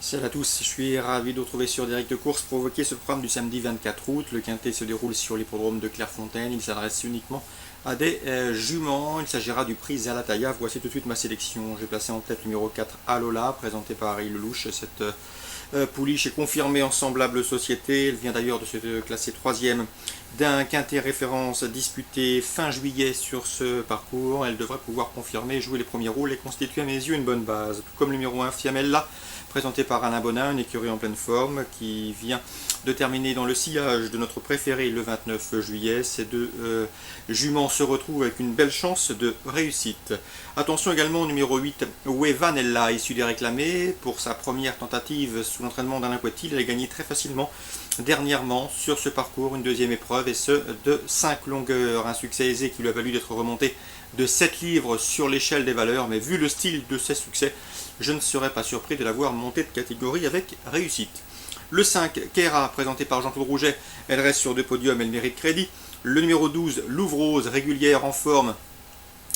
Salut à tous, je suis ravi de vous retrouver sur Direct Course pour évoquer ce programme du samedi 24 août. Le quintet se déroule sur l'hippodrome de Clairefontaine. Il s'adresse uniquement à des juments. Il s'agira du prix Zalataya. Voici tout de suite ma sélection. J'ai placé en tête le numéro 4 Alola, présenté par Harry Lelouch. Cette pouliche est confirmée en semblable société. Elle vient d'ailleurs de se classer 3e d'un quintet référence disputé fin juillet sur ce parcours. Elle devrait pouvoir confirmer, jouer les premiers rôles et constituer à mes yeux une bonne base. Tout comme le numéro 1 Fiamella, présenté par Alain Bonin, une écurie en pleine forme qui vient de terminer dans le sillage de notre préféré le 29 juillet. Ces deux juments se retrouvent avec une belle chance de réussite. Attention également au numéro 8, Wevanella, issu des réclamés. Pour sa première tentative sous l'entraînement d'Alain Poitil, elle a gagné très facilement dernièrement sur ce parcours une deuxième épreuve, et ce de 5 longueurs. Un succès aisé qui lui a valu d'être remonté de 7 livres sur l'échelle des valeurs, mais vu le style de ses succès, je ne serais pas surpris de l'avoir monté de catégorie avec réussite. Le 5, Kera, présenté par Jean-Claude Rouget, elle reste sur 2 podiums, elle mérite crédit. Le numéro 12, Louvrose, régulière, en forme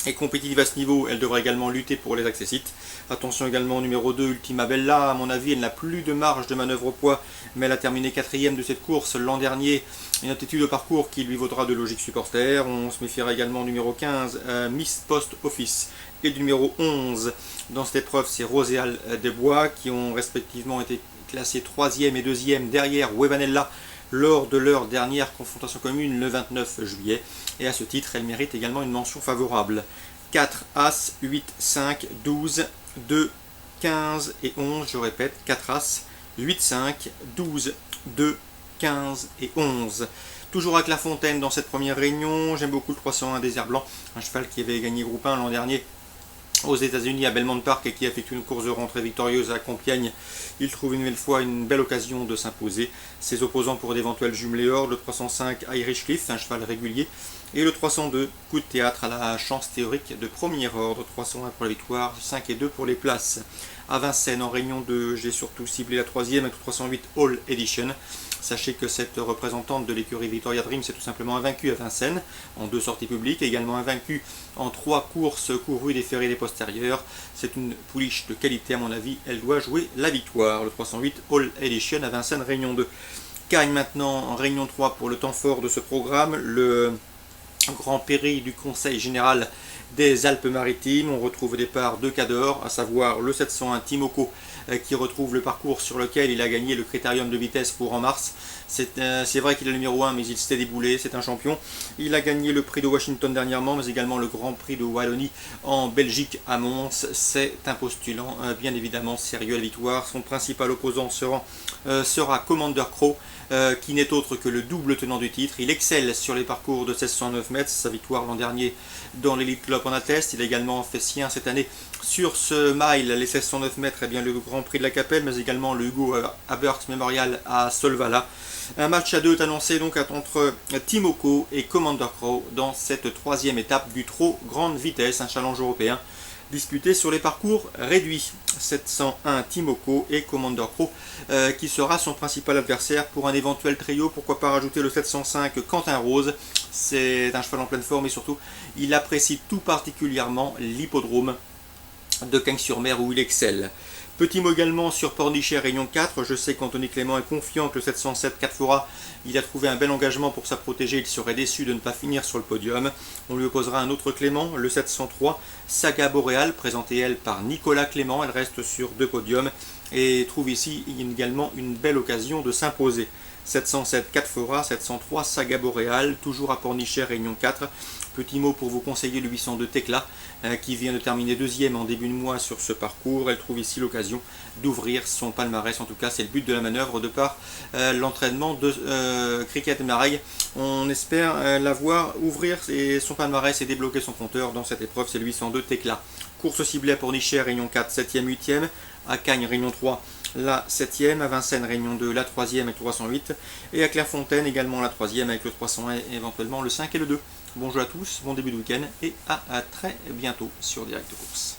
et compétitive à ce niveau, elle devrait également lutter pour les accessites. Attention également au numéro 2, Ultima Bella, à mon avis elle n'a plus de marge de manœuvre au poids, mais elle a terminé 4e de cette course l'an dernier, une attitude au parcours qui lui vaudra de logique supporter. On se méfiera également au numéro 15, Miss Post Office, et du numéro 11. Dans cette épreuve, c'est Roséal Desbois qui ont respectivement été classés 3e et 2e derrière Wevanella lors de leur dernière confrontation commune le 29 juillet. Et à ce titre, elle mérite également une mention favorable. 4 As, 8, 5, 12, 2, 15 et 11, je répète, 4 As, 8, 5, 12, 2, 15 et 11. Toujours à Clairefontaine dans cette première réunion, j'aime beaucoup le 301 Désert Blanc, un cheval qui avait gagné groupe 1 l'an dernier aux États-Unis à Belmont Park et qui effectue une course de rentrée victorieuse à Compiègne. Il trouve une nouvelle fois une belle occasion de s'imposer. Ses opposants pour d'éventuels jumelés hors, le 305 Irish Cliff, un cheval régulier, et le 302 Coup de théâtre à la chance théorique de premier ordre, 301 pour la victoire, 5 et 2 pour les places. À Vincennes, en réunion 2, j'ai surtout ciblé la 3e avec le 308 All Edition. Sachez que cette représentante de l'écurie Victoria Dream s'est tout simplement invaincue à Vincennes en 2 sorties publiques, et également invaincue en 3 courses courues des ferrés des postérieurs. C'est une pouliche de qualité à mon avis, elle doit jouer la victoire. Le 308 All Edition à Vincennes, réunion 2. Gagne maintenant en réunion 3 pour le temps fort de ce programme, le Grand Prix du Conseil Général des Alpes-Maritimes. On retrouve au départ 2 cadors, à savoir le 701 Timoko qui retrouve le parcours sur lequel il a gagné le critérium de vitesse pour en mars. C'est vrai qu'il est le numéro 1, mais il s'était déboulé, c'est un champion. Il a gagné le prix de Washington dernièrement, mais également le Grand Prix de Wallonie en Belgique à Mons. C'est un postulant bien évidemment sérieux à la victoire. Son principal opposant sera Commander Crow, qui n'est autre que le double tenant du titre. Il excelle sur les parcours de 1609 mètres, sa victoire l'an dernier dans l'Elite Club en atteste. Il a également fait sien cette année sur ce mile, les 1609 mètres, et bien le Grand Prix de la Capelle, mais également le Hugo Aberks Memorial à Solvala. Un match à 2 est annoncé donc entre Timoko et Commander Crow dans cette 3e étape du trot grande vitesse, un challenge européen disputé sur les parcours réduits. 701 Timoko et Commander Crow qui sera son principal adversaire pour un éventuel trio. Pourquoi pas rajouter le 705 Quentin Rose, c'est un cheval en pleine forme et surtout il apprécie tout particulièrement l'hippodrome de Cagnes-sur-Mer où il excelle. Petit mot également sur Pornichet Réunion 4, je sais qu'Anthony Clément est confiant que le 707 Catfora, il a trouvé un bel engagement pour sa protéger, il serait déçu de ne pas finir sur le podium. On lui opposera un autre Clément, le 703 Saga Boréal, présentée elle par Nicolas Clément, elle reste sur 2 podiums et trouve ici également une belle occasion de s'imposer. 707 Catfora, 703 Saga Boréal, toujours à Pornichet Réunion 4. Petit mot pour vous conseiller le 802 Tecla qui vient de terminer 2e en début de mois sur ce parcours. Elle trouve ici l'occasion d'ouvrir son palmarès, en tout cas c'est le but de la manœuvre de par l'entraînement de Cricket Mareille. On espère la voir ouvrir son palmarès et débloquer son compteur dans cette épreuve, c'est le 802 Tecla. Course ciblée à Pornichet, Réunion 4, 7e, 8e, à Cagnes, Réunion 3, la 7e, à Vincennes, Réunion 2, la 3e avec le 308, et à Clairefontaine également la 3e avec le 301 et éventuellement le 5 et le 2. Bonjour à tous, bon début de week-end et à très bientôt sur Direct Course.